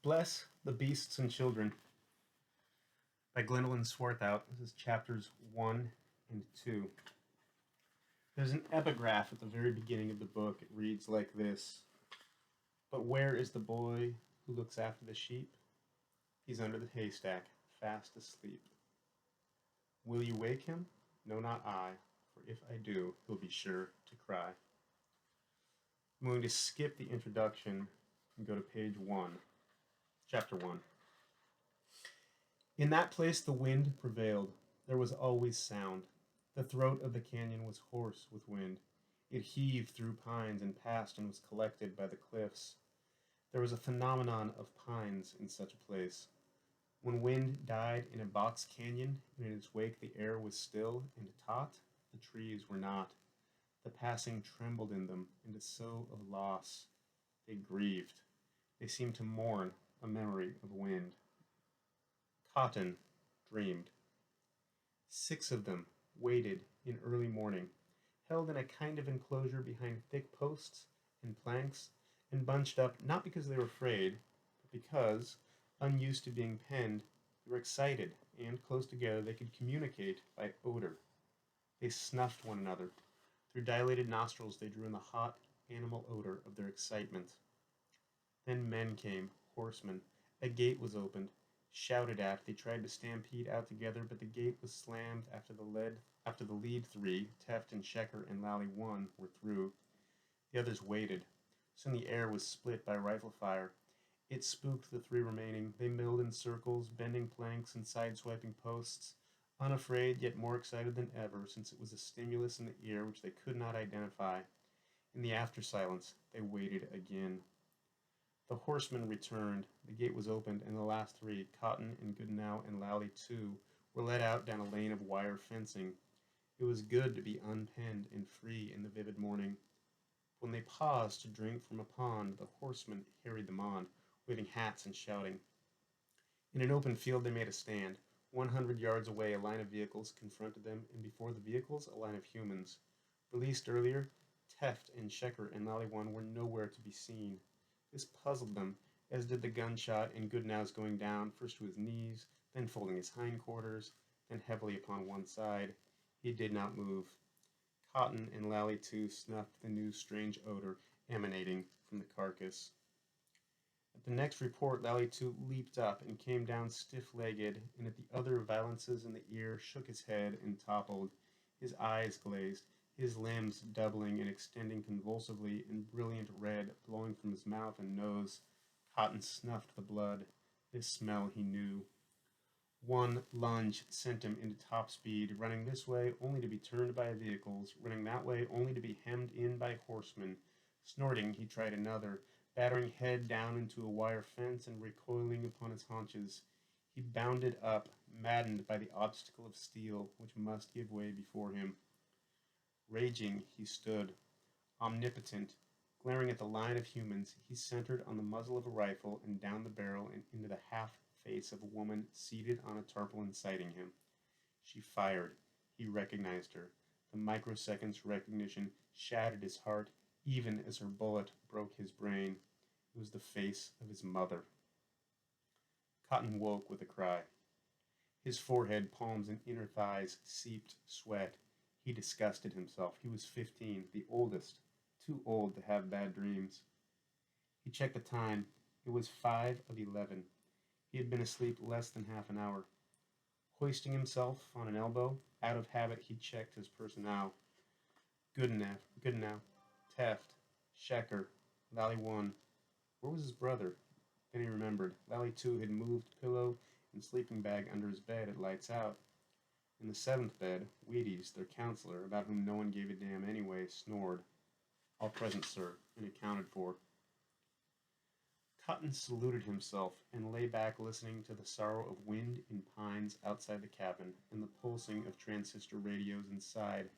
Bless the Beasts and Children by Gwendolyn Swarthout. This is chapters 1 and 2. There's an epigraph at the very beginning of the book. It reads like this: "But where is the boy who looks after the sheep? He's under the haystack, fast asleep. Will you wake him? No, not I, for if I do, he'll be sure to cry." I'm going to skip the introduction and go to page 1, chapter 1. In that place the wind prevailed. There was always sound. The throat of the canyon was hoarse with wind. It heaved through pines and passed and was collected by the cliffs. There was a phenomenon of pines in such a place. When wind died in a box canyon, and in its wake the air was still and taut, the trees were not. The passing trembled in them, and a sough of loss. They grieved. They seemed to mourn a memory of wind. Cotton dreamed. 6 of them waited in early morning, held in a kind of enclosure behind thick posts and planks, and bunched up not because they were afraid, but because, unused to being penned, they were excited, and close together they could communicate by odor. They snuffed one another. Through dilated nostrils they drew in the hot animal odor of their excitement. Then men came, horsemen. A gate was opened. Shouted at, they tried to stampede out together, but the gate was slammed after the lead 3, Teft and Shecker and Lally 1, were through. The others waited. Soon the air was split by rifle fire. It spooked the 3 remaining. They milled in circles, bending planks and sideswiping posts, unafraid yet more excited than ever, since it was a stimulus in the ear which they could not identify. In the after silence, they waited again. The horsemen returned, the gate was opened, and the last 3, Cotton and Goodenow and Lally 2, were led out down a lane of wire fencing. It was good to be unpenned and free in the vivid morning. When they paused to drink from a pond, the horsemen harried them on, waving hats and shouting. In an open field they made a stand. 100 yards away a line of vehicles confronted them, and before the vehicles a line of humans. Released earlier, Teft and Shecker and Lally 1 were nowhere to be seen. This puzzled them, as did the gunshot and Goodenow's going down, first to his knees, then folding his hindquarters, then heavily upon one side. He did not move. Cotton and Lally 2 snuffed the new strange odor emanating from the carcass. At the next report, Lally 2 leaped up and came down stiff-legged, and at the other violences in the ear shook his head and toppled. His eyes glazed, his limbs doubling and extending convulsively in brilliant red, blowing from his mouth and nose. Cotton snuffed the blood. This smell he knew. One lunge sent him into top speed, running this way only to be turned by vehicles, running that way only to be hemmed in by horsemen. Snorting, he tried another, battering head down into a wire fence and recoiling upon his haunches. He bounded up, maddened by the obstacle of steel, which must give way before him. Raging, he stood, omnipotent, glaring at the line of humans. He centered on the muzzle of a rifle and down the barrel and into the half-face of a woman seated on a tarpaulin sighting him. She fired. He recognized her. The microsecond's recognition shattered his heart, even as her bullet broke his brain. It was the face of his mother. Cotton woke with a cry. His forehead, palms, and inner thighs seeped sweat. He disgusted himself. He was 15, the oldest, too old to have bad dreams. He checked the time. It was 5 of 11. He had been asleep less than half an hour. Hoisting himself on an elbow, out of habit he checked his personnel. Goodenow, Teft, Shecker, Lally 1. Where was his brother? Then he remembered. Lally 2 had moved pillow and sleeping bag under his bed at lights out. In the 7th bed, Wheaties, their counselor, about whom no one gave a damn anyway, snored. "All present, sir, and accounted for." Cotton saluted himself and lay back listening to the sorrow of wind in pines outside the cabin and the pulsing of transistor radios inside.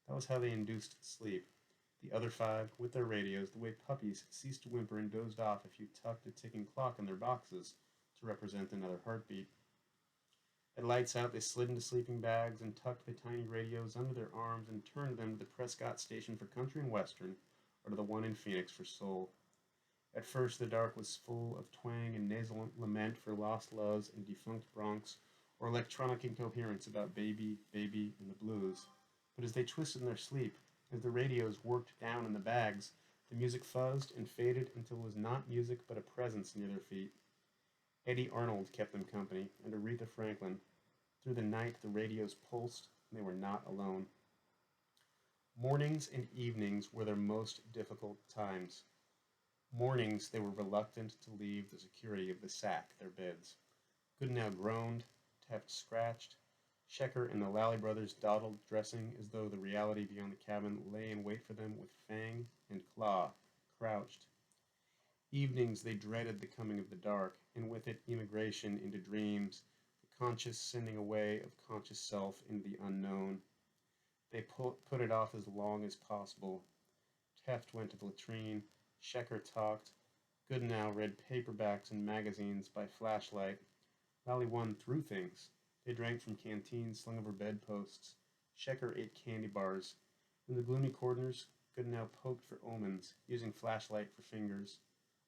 That was how they induced sleep. The other 5, with their radios, the way puppies ceased to whimper and dozed off if you tucked a ticking clock in their boxes to represent another heartbeat. At lights out, they slid into sleeping bags and tucked the tiny radios under their arms and turned them to the Prescott station for country and western, or to the one in Phoenix for soul. At first the dark was full of twang and nasal lament for lost loves and defunct Bronx, or electronic incoherence about baby, baby, and the blues. But as they twisted in their sleep, as the radios worked down in the bags, the music fuzzed and faded until it was not music but a presence near their feet. Eddie Arnold kept them company, and Aretha Franklin. Through the night the radios pulsed, and they were not alone. Mornings and evenings were their most difficult times. Mornings they were reluctant to leave the security of the sack, their beds. Goodenow groaned, Taft scratched. Shecker and the Lally brothers dawdled, dressing as though the reality beyond the cabin lay in wait for them with fang and claw, crouched. Evenings they dreaded the coming of the dark, and with it emigration into dreams, the conscious sending away of conscious self into the unknown. They put it off as long as possible. Teft went to the latrine, Shecker talked, Goodenow read paperbacks and magazines by flashlight. Lally won through things. They drank from canteens slung over bedposts. Shecker ate candy bars. In the gloomy corners, Goodenow poked for omens, using flashlight for fingers.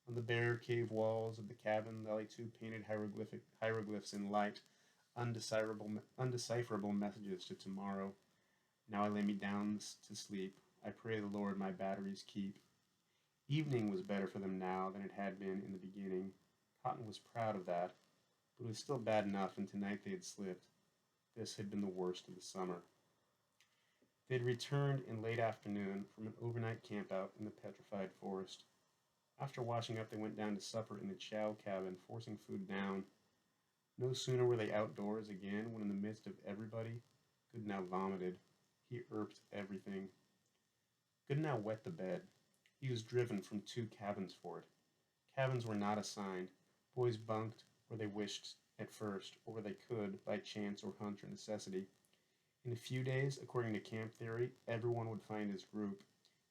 On the bare cave walls of the cabin, Lally too painted hieroglyphs in light, undecipherable messages to tomorrow. Now I lay me down to sleep. I pray the Lord my batteries keep. Evening was better for them now than it had been in the beginning. Cotton was proud of that, but it was still bad enough, and tonight they had slipped. This had been the worst of the summer. They had returned in late afternoon from an overnight campout in the petrified forest. After washing up, they went down to supper in the chow cabin, forcing food down. No sooner were they outdoors again when in the midst of everybody, Goodenow vomited. He irped everything. Goodenow wet the bed. He was driven from 2 cabins for it. Cabins were not assigned. Boys bunked where they wished at first, or where they could, by chance or hunch or necessity. In a few days, according to camp theory, everyone would find his group,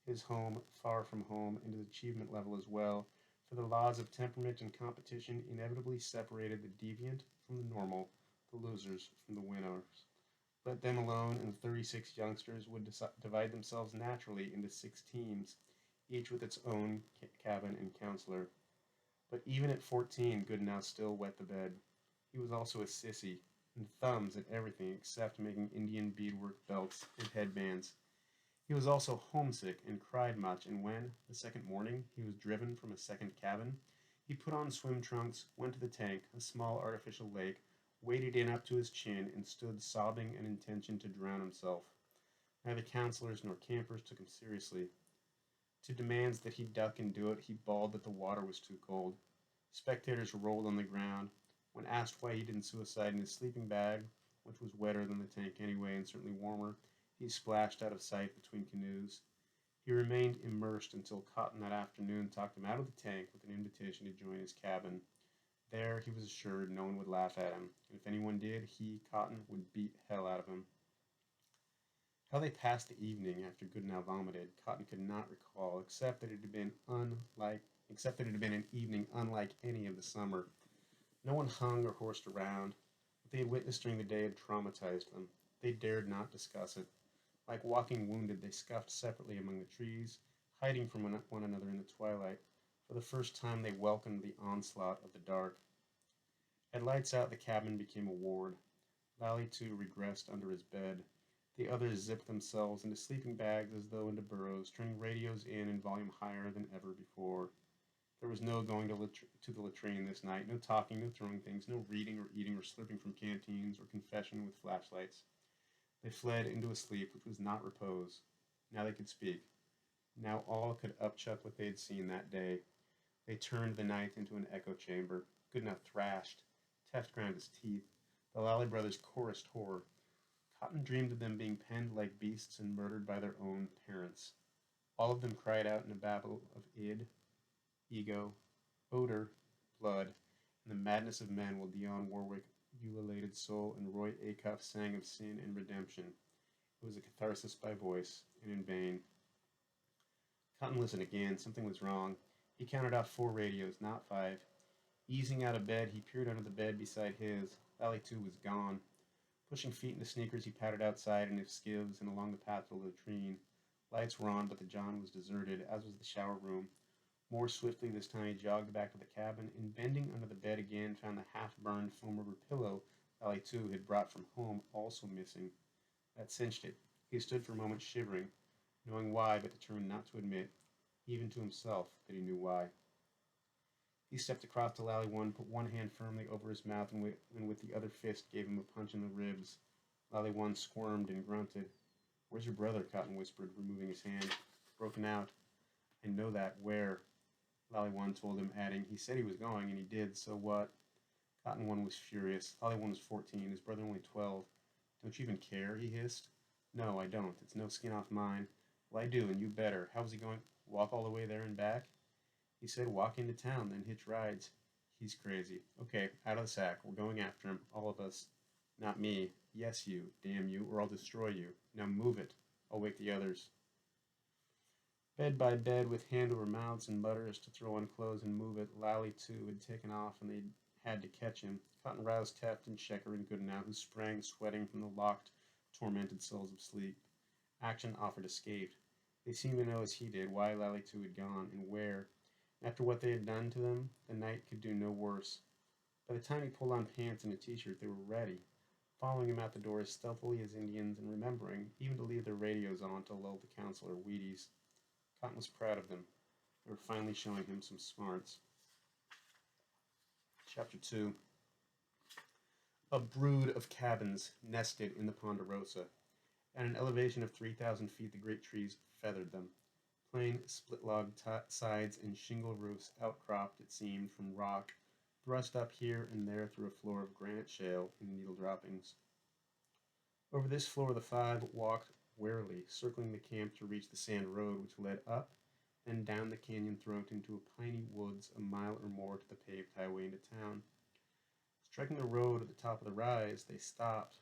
his home far from home, and his achievement level as well, for the laws of temperament and competition inevitably separated the deviant from the normal, the losers from the winners. Let them alone, and the 36 youngsters would divide themselves naturally into 6 teams, each with its own cabin and counselor. But even at 14, Goodenow still wet the bed. He was also a sissy, and thumbs at everything except making Indian beadwork belts and headbands. He was also homesick and cried much, and when, the second morning, he was driven from a second cabin, he put on swim trunks, went to the tank, a small artificial lake, waded in up to his chin, and stood sobbing an intention to drown himself. Neither counselors nor campers took him seriously. To demands that he duck and do it, he bawled that the water was too cold. Spectators rolled on the ground. When asked why he didn't suicide in his sleeping bag, which was wetter than the tank anyway and certainly warmer, he splashed out of sight between canoes. He remained immersed until Cotton that afternoon talked him out of the tank with an invitation to join his cabin. There, he was assured no one would laugh at him, and if anyone did, he, Cotton, would beat hell out of him. How they passed the evening after Goodenow vomited, Cotton could not recall, except that it had been an evening unlike any of the summer. No one hung or horsed around. What they had witnessed during the day had traumatized them. They dared not discuss it. Like walking wounded, they scuffed separately among the trees, hiding from one another in the twilight. For the first time, they welcomed the onslaught of the dark. At lights out, the cabin became a ward. Lally, too, regressed under his bed. The others zipped themselves into sleeping bags as though into burrows, turning radios in volume higher than ever before. There was no going to the latrine this night, no talking, no throwing things, no reading or eating or slurping from canteens or confession with flashlights. They fled into a sleep which was not repose. Now they could speak. Now all could upchuck what they had seen that day. They turned the night into an echo chamber. Goodenough thrashed. Teft ground his teeth. The Lally brothers chorused horror. Cotton dreamed of them being penned like beasts and murdered by their own parents. All of them cried out in a babble of id, ego, odor, blood, and the madness of men, while Dionne Warwick ululated soul and Roy Acuff sang of sin and redemption. It was a catharsis by voice, and in vain. Cotton listened again. Something was wrong. He counted off 4 radios, not 5. Easing out of bed, he peered under the bed beside his. Lally, too, was gone. Pushing feet into sneakers, he pattered outside in his skivs and along the path to the latrine. Lights were on, but the john was deserted, as was the shower room. More swiftly this time he jogged back to the cabin, and bending under the bed again found the half-burned foam rubber pillow Valley Two had brought from home also missing. That cinched it. He stood for a moment shivering, knowing why but determined not to admit, even to himself, that he knew why. He stepped across to Lally One, put one hand firmly over his mouth, and with the other fist gave him a punch in the ribs. Lally One squirmed and grunted. "Where's your brother?" Cotton whispered, removing his hand. "Broken out." "I know that. Where?" Lally One told him, adding, "He said he was going, and he did, so what?" Cotton One was furious. Lally One was 14, his brother only 12. "Don't you even care?" he hissed. "No, I don't. It's no skin off mine." "Well, I do, and you better. How was he going? Walk all the way there and back?" "He said walk into town, then hitch rides." "He's crazy." "Okay, out of the sack. We're going after him, all of us." "Not me." "Yes, you, damn you, or I'll destroy you. Now move it. I'll wake the others." Bed by bed, with hand over mouths and mutters to throw on clothes and move it, Lally, too, had taken off, and they had to catch him. Cotton roused Teft and Checker and Goodenow, who sprang sweating from the locked, tormented cells of sleep. Action offered escape. They seemed to know as he did why Lally, too, had gone, and where. After what they had done to them, the night could do no worse. By the time he pulled on pants and a t-shirt, they were ready, following him out the door as stealthily as Indians and remembering even to leave their radios on to lull the counselor Wheaties. Cotton was proud of them. They were finally showing him some smarts. Chapter 2. A brood of cabins nested in the Ponderosa. At an elevation of 3,000 feet, the great trees feathered them. Plain split-log sides and shingle roofs outcropped, it seemed, from rock, thrust up here and there through a floor of granite shale and needle droppings. Over this floor the five walked warily, circling the camp to reach the sand road which led up, then down the canyon throat into a piney woods a mile or more to the paved highway into town. Striking the road at the top of the rise, they stopped.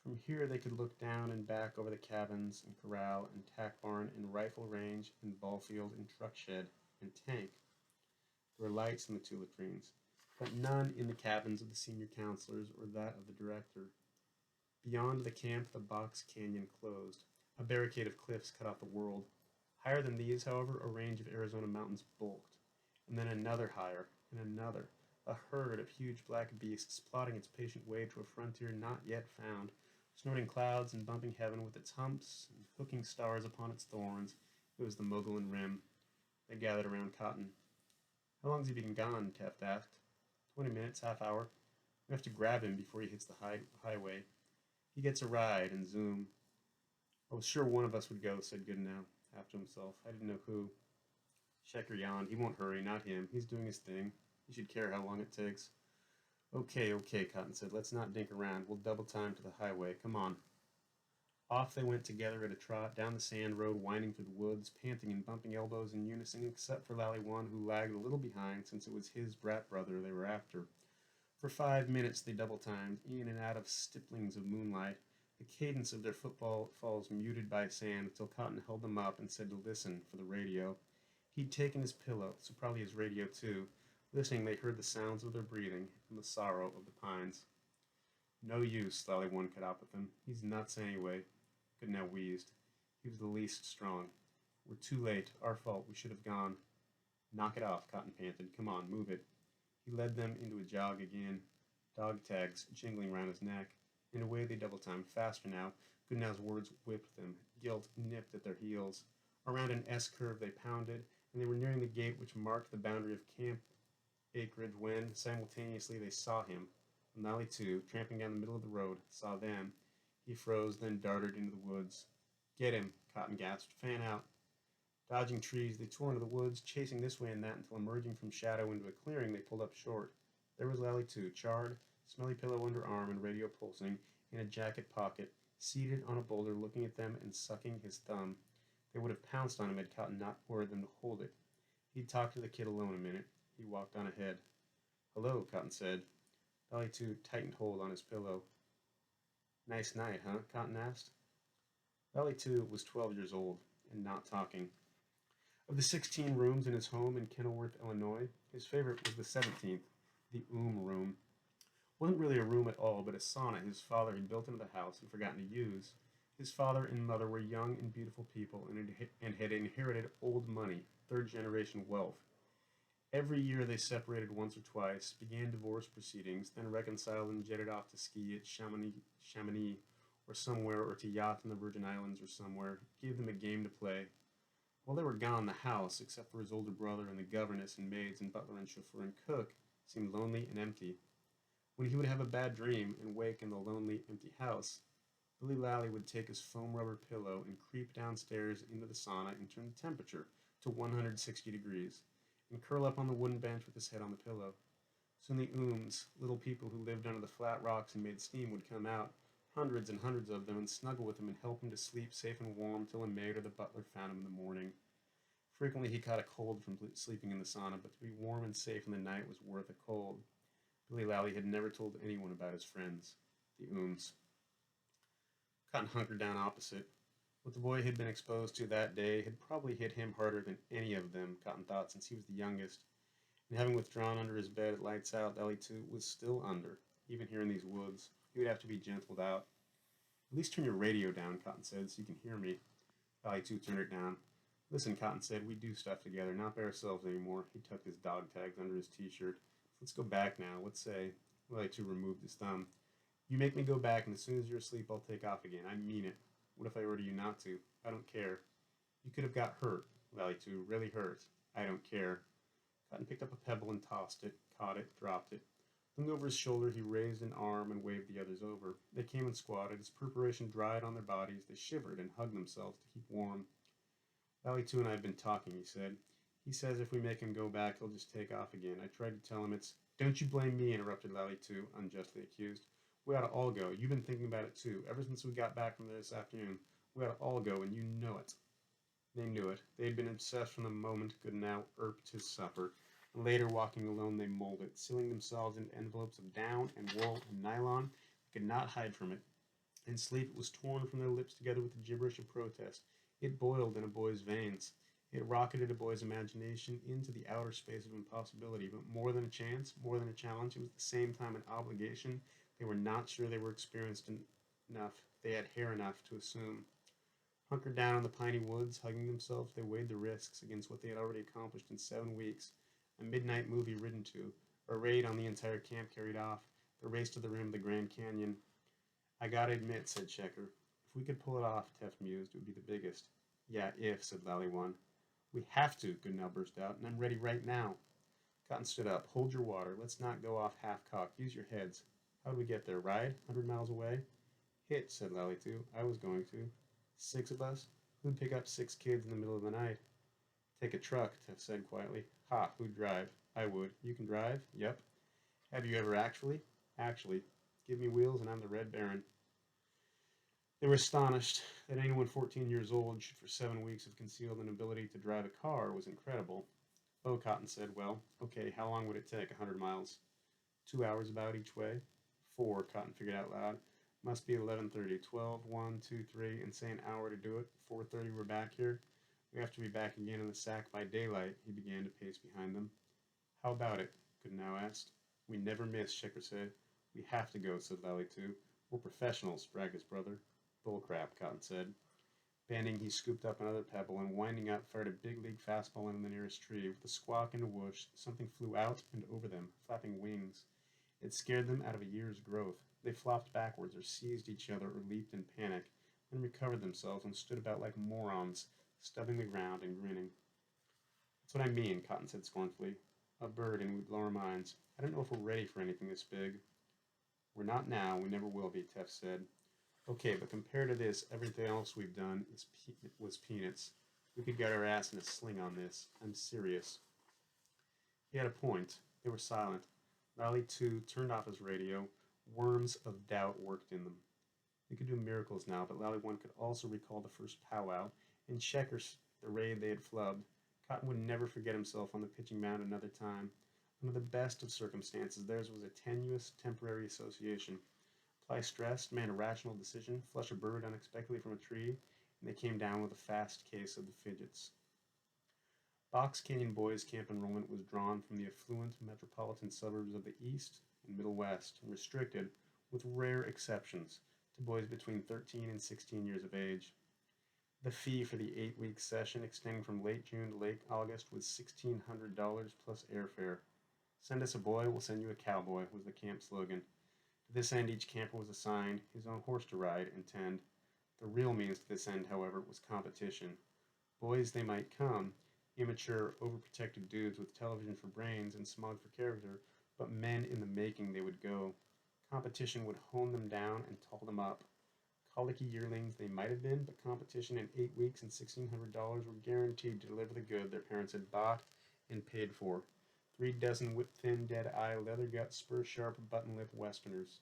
From here they could look down and back over the cabins and corral and tack barn and rifle range and ball field and truck shed and tank. There were lights in the two latrines, but none in the cabins of the senior counselors or that of the director. Beyond the camp the box canyon closed. A barricade of cliffs cut off the world. Higher than these, however, a range of Arizona mountains bulked, and then another higher, and another, a herd of huge black beasts plodding its patient way to a frontier not yet found, snorting clouds and bumping heaven with its humps and hooking stars upon its thorns. It was the Mogollon Rim. They gathered around Cotton. "How long's he been gone?" Teft asked. 20 minutes, half hour. We have to grab him before he hits the highway. He gets a ride, and zoom." "I was sure one of us would go," said Goodenow, half to himself. "I didn't know who." Checker yawned. "He won't hurry, not him. He's doing his thing. He should care how long it takes." Okay, Cotton said. "Let's not dink around. We'll double time to the highway. Come on." Off they went together at a trot, down the sand road, winding through the woods, panting and bumping elbows in unison, except for Lally One, who lagged a little behind, since it was his brat brother they were after. For 5 minutes they double-timed, in and out of stipplings of moonlight, the cadence of their football falls muted by sand, until Cotton held them up and said to listen for the radio. He'd taken his pillow, so probably his radio too. Listening, they heard the sounds of their breathing and the sorrow of the pines. "No use," Lally One cut out with him. "He's nuts anyway." Goodenow wheezed. He was the least strong. "We're too late. Our fault. We should have gone." "Knock it off," Cotton panted. "Come on, move it." He led them into a jog again, dog tags jingling round his neck, and away they double-timed, faster now. Goodenow's words whipped them. Guilt nipped at their heels. Around an S-curve they pounded, and they were nearing the gate which marked the boundary of camp acreage when, simultaneously, they saw him. And Lally, too, tramping down the middle of the road, saw them. He froze, then darted into the woods. "Get him," Cotton gasped. "Fan out." Dodging trees, they tore into the woods, chasing this way and that until emerging from shadow into a clearing, they pulled up short. There was Lally, too, charred, smelly pillow under arm and radio pulsing, in a jacket pocket, seated on a boulder looking at them and sucking his thumb. They would have pounced on him had Cotton not ordered them to hold it. He'd talked to the kid alone a minute. He walked on ahead. "Hello," Cotton said. Lally, too, tightened hold on his pillow. "Nice night, huh?" Cotton asked. Lally, too, was 12 years old, and not talking. Of the 16 rooms in his home in Kenilworth, Illinois, his favorite was the 17th, the room. Wasn't really a room at all, but a sauna his father had built into the house and forgotten to use. His father and mother were young and beautiful people and had inherited old money. third generation wealth. Every year they separated once or twice, began divorce proceedings, then reconciled and jetted off to ski at Chamonix or somewhere, or to yacht in the Virgin Islands or somewhere. Gave them a game to play. While they were gone, the house, except for his older brother and the governess and maids and butler and chauffeur and cook, seemed lonely and empty. When he would have a bad dream and wake in the lonely, empty house, Billy Lally would take his foam rubber pillow and creep downstairs into the sauna and turn the temperature to 160 degrees, and curl up on the wooden bench with his head on the pillow. Soon the ooms, little people who lived under the flat rocks and made steam, would come out, hundreds and hundreds of them, and snuggle with him and help him to sleep safe and warm till a maid or the butler found him in the morning. Frequently he caught a cold from sleeping in the sauna, but to be warm and safe in the night was worth a cold. Billy Lally had never told anyone about his friends, the ooms. Cotton hunkered down opposite. What the boy had been exposed to that day had probably hit him harder than any of them, Cotton thought, since he was the youngest. And having withdrawn under his bed at lights out, Lally too was still under, even here in these woods. He would have to be gentled out. At least turn your radio down, Cotton said, so you can hear me. Lally too turned it down. Listen, Cotton said, we do stuff together, not by ourselves anymore. He tucked his dog tags under his t-shirt. Let's go back now. Let's say. Lally too removed his thumb. You make me go back, and as soon as you're asleep, I'll take off again. I mean it. What if I order you not to? I don't care. You could have got hurt, Lally too, really hurt. I don't care. Cotton picked up a pebble and tossed it, caught it, dropped it. Looking over his shoulder, he raised an arm and waved the others over. They came and squatted. As perspiration dried on their bodies, they shivered and hugged themselves to keep warm. Lally too and I have been talking, he said. He says if we make him go back, he'll just take off again. I tried to tell him it's... Don't you blame me, interrupted Lally too, unjustly accused. We ought to all go. You've been thinking about it too. Ever since we got back from there this afternoon, we ought to all go, and you know it. They knew it. They had been obsessed from the moment Goodenow irked his supper. And later, walking alone, they mulled it, sealing themselves in envelopes of down and wool and nylon. They could not hide from it. In sleep, it was torn from their lips together with the gibberish of protest. It boiled in a boy's veins. It rocketed a boy's imagination into the outer space of impossibility. But more than a chance, more than a challenge, it was at the same time an obligation. They were not sure they were experienced enough. They had hair enough to assume. Hunkered down in the piney woods, hugging themselves, they weighed the risks against what they had already accomplished in 7 weeks. A midnight movie ridden to, a raid on the entire camp carried off, the race to the rim of the Grand Canyon. I gotta admit, said Checker, if we could pull it off, Teft mused, it would be the biggest. Yeah, if, said Lally One. We have to, Goodenow burst out, and I'm ready right now. Cotton stood up. Hold your water. Let's not go off half-cocked. Use your heads. How'd we get there? Ride? 100 miles away? Hit, said Lally too. I was going to. 6 of us? Who'd pick up 6 kids in the middle of the night? Take a truck, Tef said quietly. Ha, who'd drive? I would. You can drive? Yep. Have you ever actually? Actually. Give me wheels and I'm the Red Baron. They were astonished that anyone 14 years old should for 7 weeks have concealed an ability to drive a car was incredible. Oh, Cotton said, well, okay, how long would it take? 100 miles. 2 hours about each way? 4, Cotton figured out loud. Must be 11:30. 12, 1, 2, 3, and say an hour to do it. 4:30 we're back here. We have to be back again in the sack by daylight. He began to pace behind them. How about it? Goodenow asked. We never miss, Checker said. We have to go, said Lally too. We're professionals, bragged his brother. Bullcrap, Cotton said. Bending, he scooped up another pebble and, winding up, fired a big league fastball into the nearest tree. With a squawk and a whoosh, something flew out and over them, flapping wings. It scared them out of a year's growth. They flopped backwards or seized each other or leaped in panic, then recovered themselves and stood about like morons, stubbing the ground and grinning. That's what I mean, Cotton said scornfully. A bird, and we'd blow our minds. I don't know if we're ready for anything this big. We're not now. We never will be, Tef said. Okay, but compared to this, everything else we've done was peanuts. We could get our ass in a sling on this. I'm serious. He had a point. They were silent. Lally, too, turned off his radio. Worms of doubt worked in them. They could do miracles now, but Lally One could also recall the first powwow, and Checkers, the raid they had flubbed. Cotton would never forget himself on the pitching mound another time. Under the best of circumstances, theirs was a tenuous, temporary association. Apply stress, demand a rational decision, flush a bird unexpectedly from a tree, and they came down with a fast case of the fidgets. Box Canyon Boys Camp enrollment was drawn from the affluent metropolitan suburbs of the East and Middle West and restricted, with rare exceptions, to boys between 13 and 16 years of age. The fee for the 8-week session, extending from late June to late August, was $1,600 plus airfare. "Send us a boy, we'll send you a cowboy," was the camp slogan. To this end, each camper was assigned his own horse to ride and tend. The real means to this end, however, was competition. Boys they might come, immature, overprotected dudes with television for brains and smog for character, but men in the making they would go. Competition would hone them down and tall them up. Colicky yearlings they might have been, but competition in 8 weeks and $1,600 were guaranteed to deliver the good their parents had bought and paid for. 3 dozen whip-thin, dead-eye, leather-gut, spur-sharp, button-lip Westerners.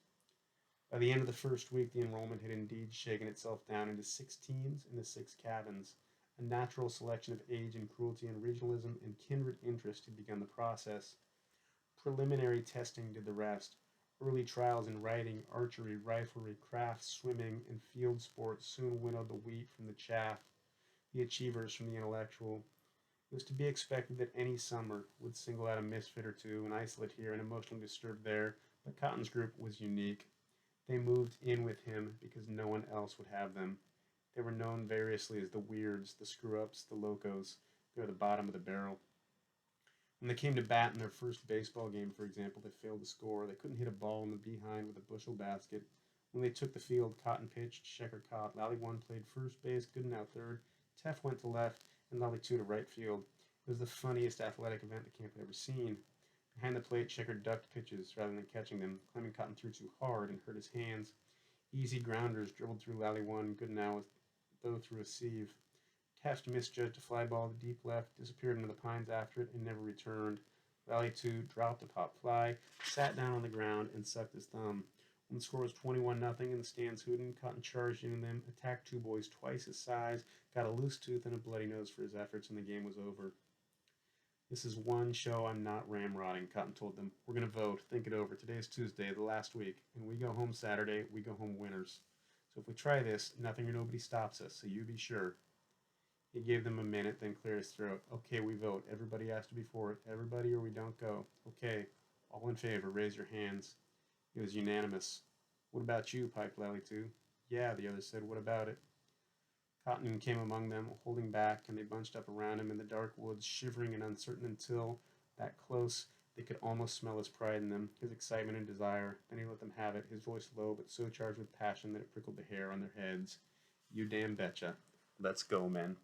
By the end of the first week, the enrollment had indeed shaken itself down into 6 teams in the 6 cabins. A natural selection of age and cruelty and regionalism and kindred interest had begun the process. Preliminary testing did the rest. Early trials in riding, archery, riflery, crafts, swimming, and field sports soon winnowed the wheat from the chaff, the achievers from the intellectual. It was to be expected that any summer would single out a misfit or two, an isolate here, an emotionally disturbed there, but Cotton's group was unique. They moved in with him because no one else would have them. They were known variously as the weirds, the screw-ups, the locos. They were the bottom of the barrel. When they came to bat in their first baseball game, for example, they failed to score. They couldn't hit a ball in the behind with a bushel basket. When they took the field, Cotton pitched, Shecker caught, Lally 1 played first base, Goodenow third, Teff went to left, and Lally 2 to right field. It was the funniest athletic event the camp had ever seen. Behind the plate, Shecker ducked pitches rather than catching them, claiming Cotton threw too hard and hurt his hands. Easy grounders dribbled through Lally 1, Goodenow though through a sieve. Taft misjudged a fly ball to deep left, disappeared into the pines after it, and never returned. Valley 2 dropped a pop fly, sat down on the ground, and sucked his thumb. When the score was 21-0 in the stands hooting, Cotton charged into them, attacked 2 boys twice his size, got a loose tooth and a bloody nose for his efforts, and the game was over. "This is one show I'm not ramrodding," Cotton told them. "We're going to vote. Think it over. Today's Tuesday, the last week, and we go home Saturday. We go home winners. So if we try this, nothing or nobody stops us, so you be sure." He gave them a minute, then cleared his throat. "Okay, we vote. Everybody has to be for it. Everybody or we don't go. Okay, all in favor, raise your hands." It was unanimous. "What about you?" piped Lally 2. "Yeah," the others said. "What about it?" Cotton came among them, holding back, and they bunched up around him in the dark woods, shivering and uncertain until, that close, they could almost smell his pride in them, his excitement and desire. Then he let them have it, his voice low but so charged with passion that it prickled the hair on their heads. "You damn betcha. Let's go, men."